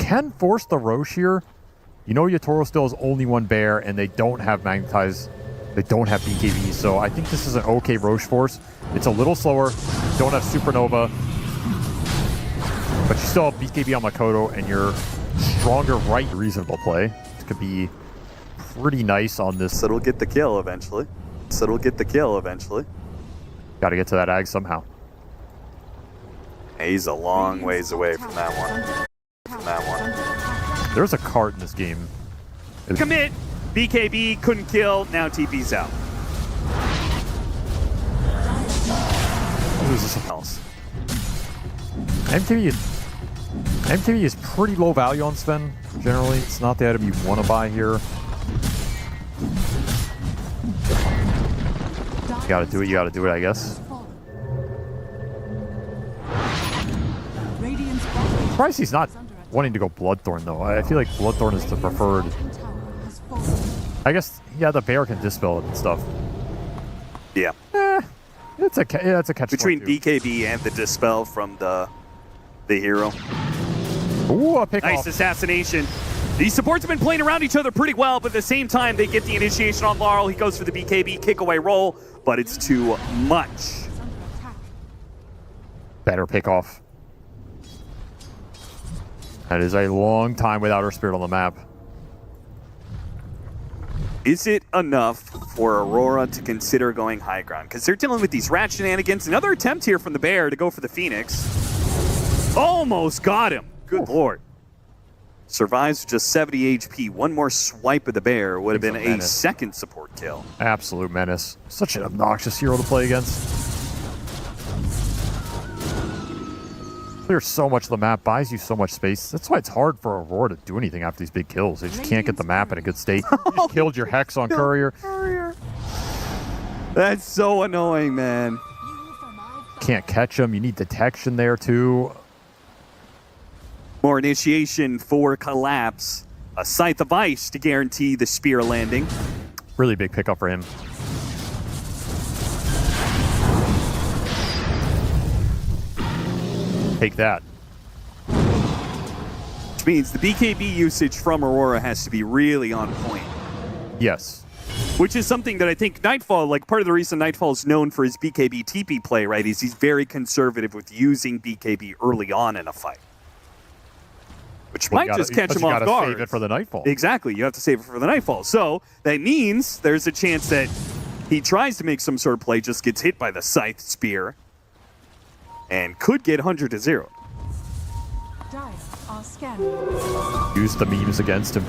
can force the Roche here. You know Yatoro still has only one bear, and they don't have Magnetize. They don't have BKB, so I think this is an okay Roche force. It's a little slower. You don't have Supernova. But you still have BKB on Makoto, and you're stronger right. Reasonable play. This could be pretty nice on this. So it'll get the kill eventually. Got to get to that Ag somehow. He's a long ways away from that one. There's a cart in this game. Commit. BKB couldn't kill. Now TP's out. Who's this else? MTV is pretty low value on Sven, generally. It's not the item you want to buy here. You gotta do it, I guess. Surprised he's not wanting to go Bloodthorn, though. I feel like Bloodthorn is the preferred. I guess, yeah, the bear can dispel it and stuff. Yeah. It's a catch. Between BKB and the dispel from the hero. Ooh, a pick Nice off. assassination. These supports have been playing around each other pretty well, but at the same time, they get the initiation on Laurel. He goes for the BKB kick away roll, but it's too much. Better pick off. That is a long time without her spirit on the map. Is it enough for Aurora to consider going high ground? Because they're dealing with these rat shenanigans. Another attempt here from the bear to go for the Phoenix. Almost got him. Good lord. Survives just 70 HP. One more swipe of the bear would have been a second support kill. Absolute menace. Such an obnoxious hero to play against. Clears so much of the map, buys you so much space. That's why it's hard for Aurora to do anything after these big kills. They just can't get the map in a good state. You just killed your Hex on Courier. That's so annoying, man. Can't catch him. You need detection there, too. More initiation for Collapse. A Scythe of Ice to guarantee the spear landing. Really big pickup for him. Take that. Which means the BKB usage from Aurora has to be really on point. Yes. Which is something that I think Nightfall, like part of the reason Nightfall is known for his BKB TP play, right, is he's very conservative with using BKB early on in a fight. Which might just catch him off guard. You gotta save it for the Nightfall. Exactly, you have to save it for the Nightfall. So that means there's a chance that he tries to make some sort of play, just gets hit by the Scythe Spear, and could get 100 to 0. Use the memes against him.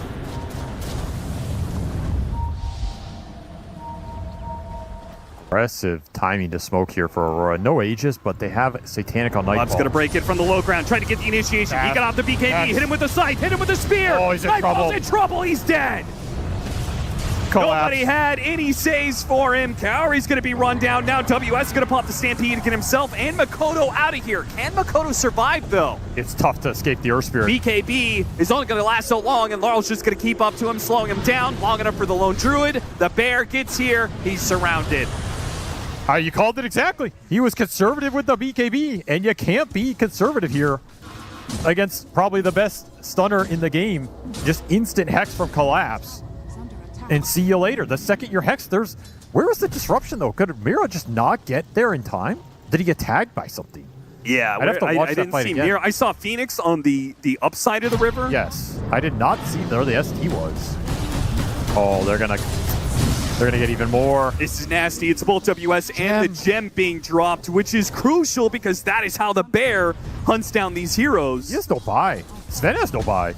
Impressive timing to smoke here for Aurora. No Aegis, but they have Satanic on Nightfall. Love's going to break it from the low ground, trying to get the initiation. He got off the BKB, hit him with the Scythe, hit him with the Spear. Oh, he's in trouble. Nightfall's in trouble, he's dead. Collapse. Nobody had any saves for him. Kaori's going to be run down. Now WS is going to pop the Stampede to get himself and Makoto out of here. Can Makoto survive, though? It's tough to escape the Earth Spirit. BKB is only going to last so long, and Laurel's just going to keep up to him, slowing him down long enough for the lone Druid. The bear gets here. He's surrounded. You called it exactly. He was conservative with the BKB, and you can't be conservative here against probably the best stunner in the game. Just instant Hex from Collapse. And see you later. The second you're Hex, where was the disruption, though? Could Mira just not get there in time? Did he get tagged by something? Yeah, I'd have to watch I didn't see Mira. I saw Phoenix on the upside of the river. Yes. I did not see where the ST was. Oh, they're gonna get even more. This is nasty. It's both WS and the gem being dropped, which is crucial because that is how the bear hunts down these heroes. He has no buy. Sven has no buy.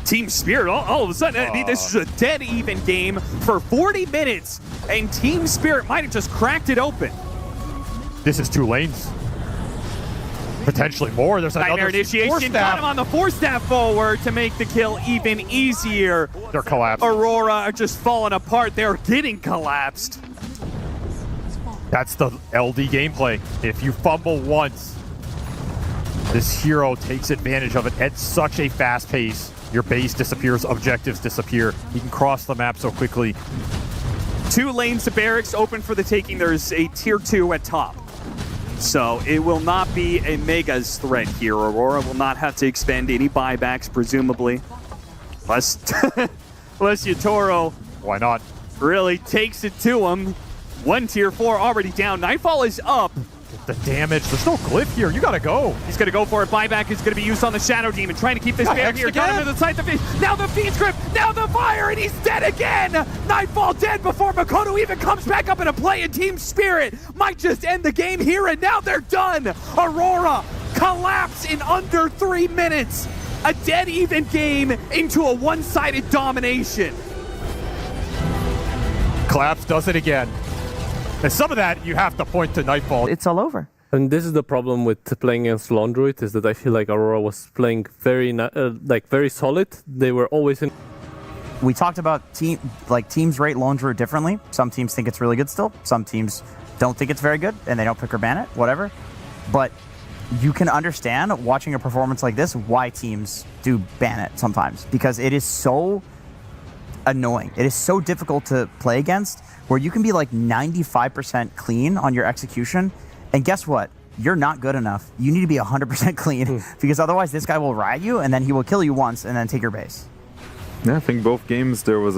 Team Spirit, all of a sudden, I mean, this is a dead even game for 40 minutes, and Team Spirit might have just cracked it open. This is 2 lanes. Potentially more. There's another Nightmare initiation. Got him on the 4-staff forward to make the kill even easier. They're collapsing. Aurora are just falling apart. They're getting collapsed. That's the LD gameplay. If you fumble once, this hero takes advantage of it at such a fast pace. Your base disappears, objectives disappear. You can cross the map so quickly. 2 lanes to barracks open for the taking. There's a tier 2 at top. So it will not be a Mega's threat here. Aurora will not have to expend any buybacks, presumably. Unless Yatoro Why not? really takes it to him. One tier 4 already down. Nightfall is up. The damage. There's no glyph here. You gotta go. He's going to go for it. Buyback is going to be used on the Shadow Demon, trying to keep this man here. Got him to the side. Now the Fiend's Grip. Now the fire, and he's dead again. Nightfall dead before Makoto even comes back up into play, and Team Spirit might just end the game here, and now they're done. Aurora collapse in under 3 minutes. A dead even game into a one-sided domination. Collapse does it again. And some of that you have to point to Nightfall. It's all over. And this is the problem with playing against Lone Druid, is that I feel like Aurora was playing very solid. They were always in. We talked about teams rate Lone Druid differently. Some teams think it's really good still. Some teams don't think it's very good and they don't pick or ban it, whatever. But you can understand, watching a performance like this, why teams do ban it sometimes, because it is so annoying. It is so difficult to play against, where you can be like 95% clean on your execution, and guess what? You're not good enough. You need to be 100% clean, because otherwise this guy will riot you, and then he will kill you once and then take your base. Yeah, I think both games there was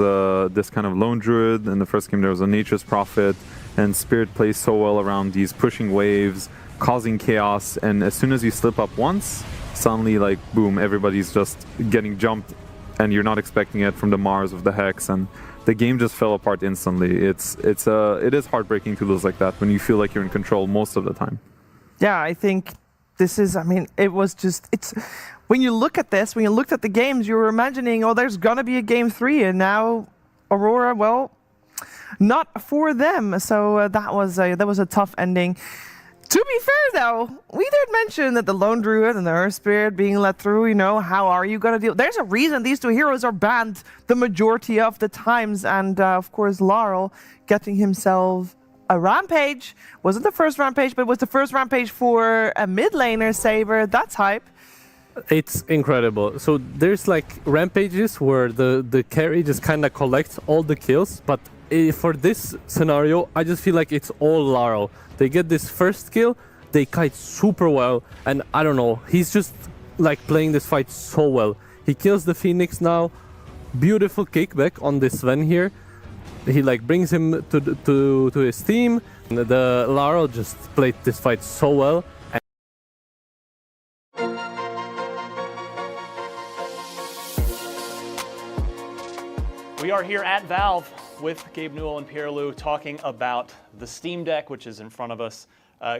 this kind of Lone Druid. In the first game there was a Nature's Prophet, and Spirit plays so well around these pushing waves, causing chaos, and as soon as you slip up once, suddenly like boom, everybody's just getting jumped, and you're not expecting it from the Mars of the Hex, and the game just fell apart instantly. It is heartbreaking to lose like that when you feel like you're in control most of the time. Yeah, I think this is, I mean, it was just, it's, when you look at this, when you looked at the games, you were imagining, oh, there's going to be a game 3, and now Aurora, well, not for them. So that was a tough ending. To be fair, though, we did mention that the Lone Druid and the Earth Spirit being let through, you know, how are you going to deal? There's a reason these two heroes are banned the majority of the times. And, of course, Laurel getting himself a rampage. Wasn't the first rampage, but it was the first rampage for a mid laner, Saber. That's hype. It's incredible. So there's like rampages where the carry just kind of collects all the kills, but for this scenario, I just feel like it's all Laurel. They get this first kill, they kite super well, and I don't know, he's just like playing this fight so well. He kills the Phoenix now, beautiful kickback on this Sven here. He like brings him to his team. The Laurel just played this fight so well. We are here at Valve with Gabe Newell and Pierre Lou talking about the Steam Deck, which is in front of us.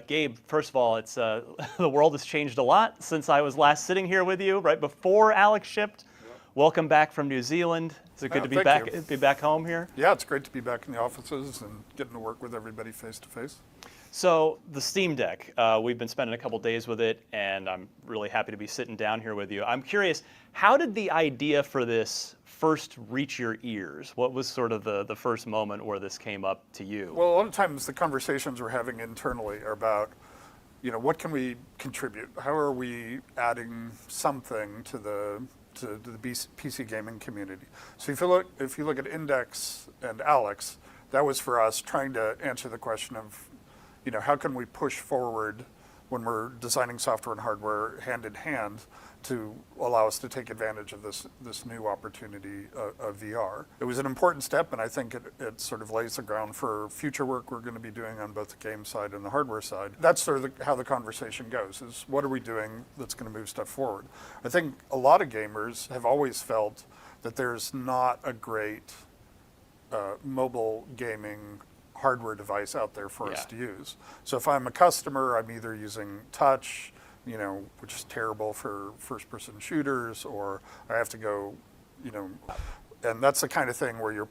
Gabe, first of all, it's the world has changed a lot since I was last sitting here with you, right before Alex shipped. Yep. Welcome back from New Zealand. Is it good to be back home here? Yeah, it's great to be back in the offices and getting to work with everybody face to face. So the Steam Deck, we've been spending a couple days with it, and I'm really happy to be sitting down here with you. I'm curious, how did the idea for this first reach your ears? What was sort of the first moment where this came up to you? Well, a lot of times the conversations we're having internally are about, you know, what can we contribute? How are we adding something to the PC gaming community? So if you look at Index and Alex, that was for us trying to answer the question of, you know, how can we push forward when we're designing software and hardware hand in hand to allow us to take advantage of this new opportunity of VR. It was an important step, and I think it sort of lays the ground for future work we're going to be doing on both the game side and the hardware side. That's sort of how the conversation goes, is what are we doing that's going to move stuff forward? I think a lot of gamers have always felt that there's not a great mobile gaming hardware device out there for us to use. So if I'm a customer, I'm either using touch, you know, which is terrible for first-person shooters, or I have to go, you know, and that's the kind of thing where you're